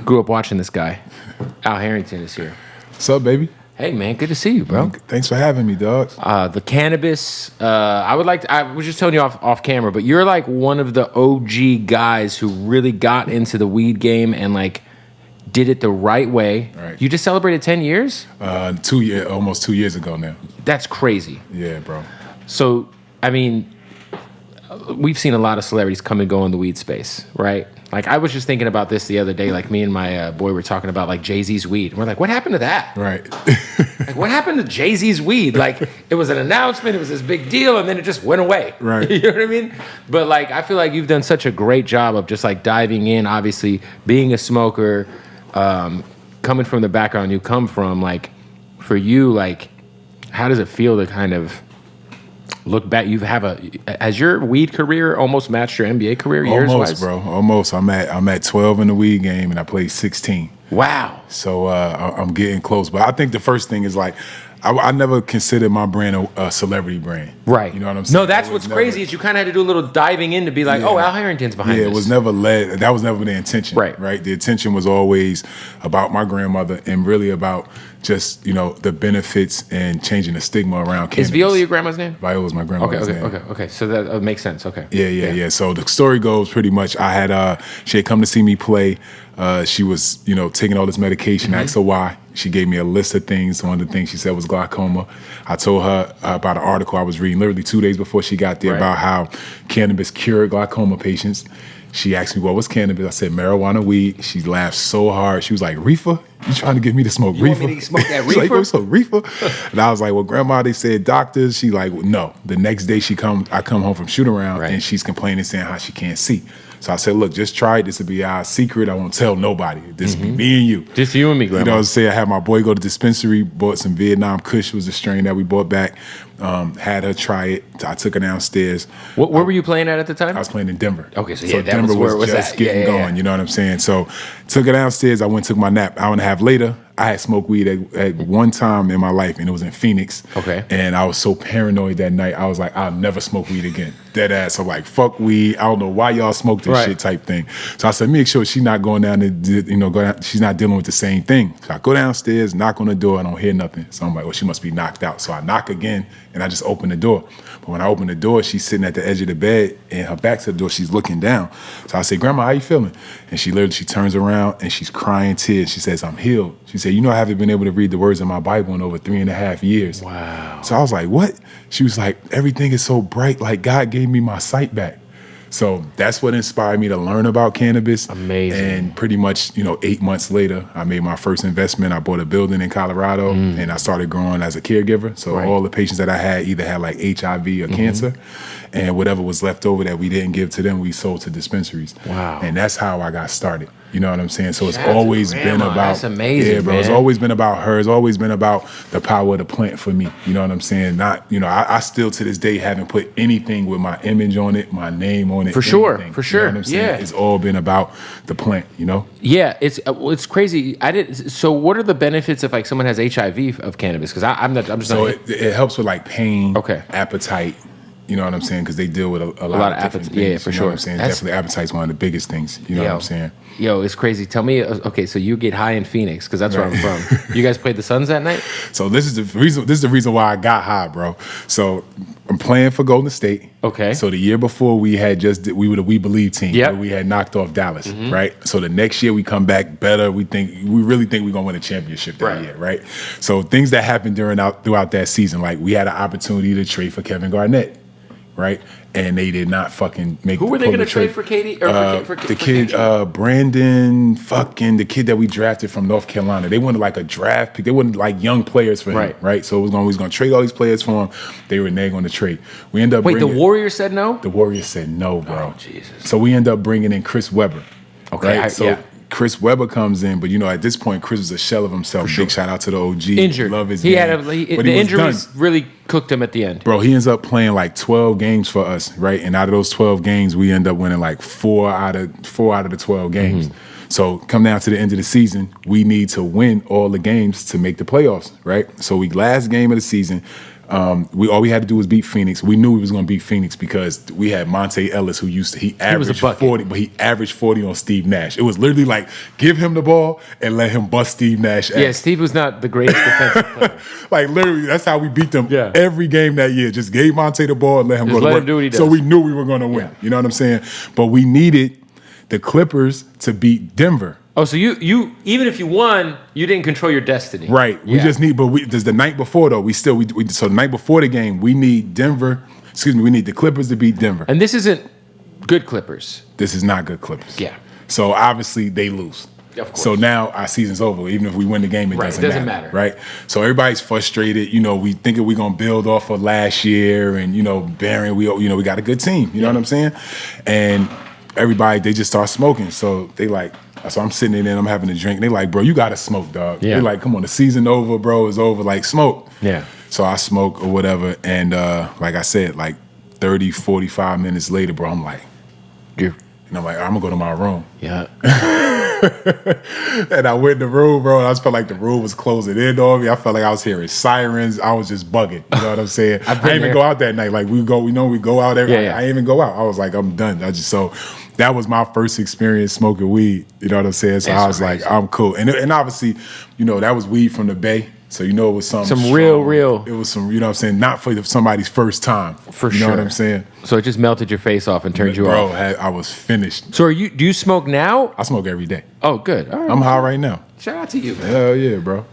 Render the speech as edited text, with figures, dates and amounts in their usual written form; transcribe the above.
Grew up watching this guy. Al Harrington is here. What's up, baby? Hey, man, good to see you, bro. Thanks for having me, dog. The Cannabis, I was just telling you off camera, but you're like one of the OG guys who really got into the weed game and like did it the right way. Right. You just celebrated 10 years? Almost 2 years ago now. That's crazy. Yeah, bro. So, I mean, we've seen a lot of celebrities come and go in the weed space, right? Like, I was just thinking about this the other day. Like, me and my boy were talking about, like, Jay-Z's weed. And we're like, what happened to that? Right. Like, what happened to Jay-Z's weed? Like, it was an announcement. It was this big deal. And then it just went away. Right. You know what I mean? But, like, I feel like you've done such a great job of just, like, diving in, obviously, being a smoker, coming from the background you come from. Like, for you, like, how does it feel to kind of look back? Has your weed career almost matched your NBA career years-wise? Almost, bro. Almost. I'm at 12 in the weed game, and I played 16. Wow. So I'm getting close. But I think the first thing is like, I never considered my brand a celebrity brand. Right. You know what I'm saying? No, that's what's crazy is you kind of had to do a little diving in to be like, oh, Al Harrington's behind this. Yeah, it was never that was never the intention. Right. Right. The intention was always about my grandmother and really about just, the benefits and changing the stigma around cannabis. Is Viola your grandma's name? Viola's my grandmother's name. Okay. So that makes sense. Okay. Yeah. So the story goes pretty much, she had come to see me play. She was, taking all this medication. I asked her why. She gave me a list of things. One of the things she said was glaucoma. I told her about an article I was reading literally 2 days before she got there about how cannabis cured glaucoma patients. She asked me, what was cannabis? I said, marijuana weed. She laughed so hard. She was like, reefer? You trying to get me to smoke reefer? Want me to smoke that She's reefer? like, so reefer? And I was like, well, grandma, they said doctors. She like, no. The next day I come home from shoot around and she's complaining, saying how she can't see. So I said, look, just try it. This will be our secret. I won't tell nobody. This will be me and you. Just you and me, grandma. You know what I'm saying? I had my boy go to the dispensary, bought some Vietnam Kush, was a strain that we bought back. Had her try it. I took her downstairs. Where were you playing at the time? I was playing in Denver. Okay, so that Denver was where it was just at. getting going. You know what I'm saying? So took her downstairs. I went and took my nap. Hour and a half later, I had smoked weed at one time in my life, and it was in Phoenix. Okay. And I was so paranoid that night. I was like, I'll never smoke weed again. Dead ass. I'm like, fuck weed. I don't know why y'all smoke this shit type thing. So I said, make sure she's not going down to, she's not dealing with the same thing. So I go downstairs, knock on the door, I don't hear nothing. So I'm like, well, she must be knocked out. So I knock again, and I just open the door. But when I open the door, she's sitting at the edge of the bed, and her back to the door, she's looking down. So I say, Grandma, how you feeling? And she turns around, and she's crying tears. She says, I'm healed. She said, I haven't been able to read the words of my Bible in over 3.5 years. Wow. So I was like, what? She was like, everything is so bright, like God gave me my sight back. So that's what inspired me to learn about cannabis. Amazing. And pretty much, 8 months later, I made my first investment. I bought a building in Colorado, and I started growing as a caregiver. So all the patients that I had either had like HIV or cancer, and whatever was left over that we didn't give to them, we sold to dispensaries. Wow. And that's how I got started. You know what I'm saying? So it's always been about. That's amazing, yeah, bro. Man. It's always been about her. It's always been about the power of the plant for me. You know what I'm saying? Not, I still to this day haven't put anything with my image on it, my name on it. For sure. You know what I'm saying? Yeah. It's all been about the plant, Yeah, it's crazy. So what are the benefits if like someone has HIV of cannabis? Because I'm just so not. It helps with like pain, appetite. You know what I'm saying? Because they deal with a lot of different things. Yeah, for you know sure. What I'm saying? Definitely appetite's one of the biggest things. You know what I'm saying? Yo, it's crazy. Tell me, okay, so you get high in Phoenix because that's where I'm from. You guys played the Suns that night? So this is the reason why I got high, bro. So I'm playing for Golden State. Okay. So the year before we were the We Believe team. Yep. We had knocked off Dallas, right? So the next year we come back better. We really think we're gonna win a championship that year, right? So things that happened throughout that season, like we had an opportunity to trade for Kevin Garnett, right? And they did not fucking make. Who were they going to trade for Katie? Or for the kid, Brandon, the kid that we drafted from North Carolina. They wanted like a draft pick. They wanted like young players for him, right? So we was going to trade all these players for him. They were going to trade. We end up. Wait, the Warriors said no? The Warriors said no, bro. Oh, Jesus. So we end up bringing in Chris Webber. Okay, right? Chris Webber comes in, but at this point, Chris was a shell of himself. Sure. Big shout out to the OG. Injured. Love his game. The injuries done. Really cooked him at the end. Bro, he ends up playing like 12 games for us, right? And out of those 12 games, we end up winning like four out of the 12 games. So come down to the end of the season, we need to win all the games to make the playoffs, right? So last game of the season, All we had to do was beat Phoenix. We knew we was going to beat Phoenix because we had Monte Ellis, who he averaged 40, but he averaged 40 on Steve Nash. It was literally like, give him the ball and let him bust Steve Nash. Yeah, Steve was not the greatest defensive player. Like literally, that's how we beat them Yeah. every game that year. Just gave Monte the ball and let him Just go to let work. him do what he does. So we knew we were going to win. Yeah. You know what I'm saying? But we needed the Clippers to beat Denver. Oh, so you even if you won, you didn't control your destiny. Right. We just need, but there's the night before though. So the night before the game, we need we need the Clippers to beat Denver. And this isn't good Clippers. This is not good Clippers. Yeah. So obviously they lose. Of course. So now our season's over. Even if we win the game, it doesn't matter. Right. So everybody's frustrated. You know, we thinking we're gonna build off of last year, and Barron, we got a good team. You know what I'm saying? And everybody, they just start smoking. So they like. So I'm sitting in there, I'm having a drink. They like, bro, you gotta smoke, dog. Yeah. They like, come on, the season over, bro. It's over. Like, smoke. Yeah. So I smoke or whatever, and like I said, like 30, 45 minutes later, bro, I'm like, and I'm like, I'm gonna go to my room. Yeah. And I went in the room, bro, and I just felt like the room was closing in on me. I felt like I was hearing sirens. I was just bugging. You know what I'm saying? I didn't even go out that night. Like we go out every night. I didn't even go out. I was like, I'm done. So that was my first experience smoking weed. You know what I'm saying? So I was like, I'm cool. And obviously, that was weed from the Bay. So it was some strong, real. It was some, you know what I'm saying, not for somebody's first time. For sure. You know what I'm saying? So it just melted your face off and turned you Bro, off. I was finished. So do you smoke now? I smoke every day. Oh, good. All right. I'm high right now. Shout out to you, man. Hell yeah, bro.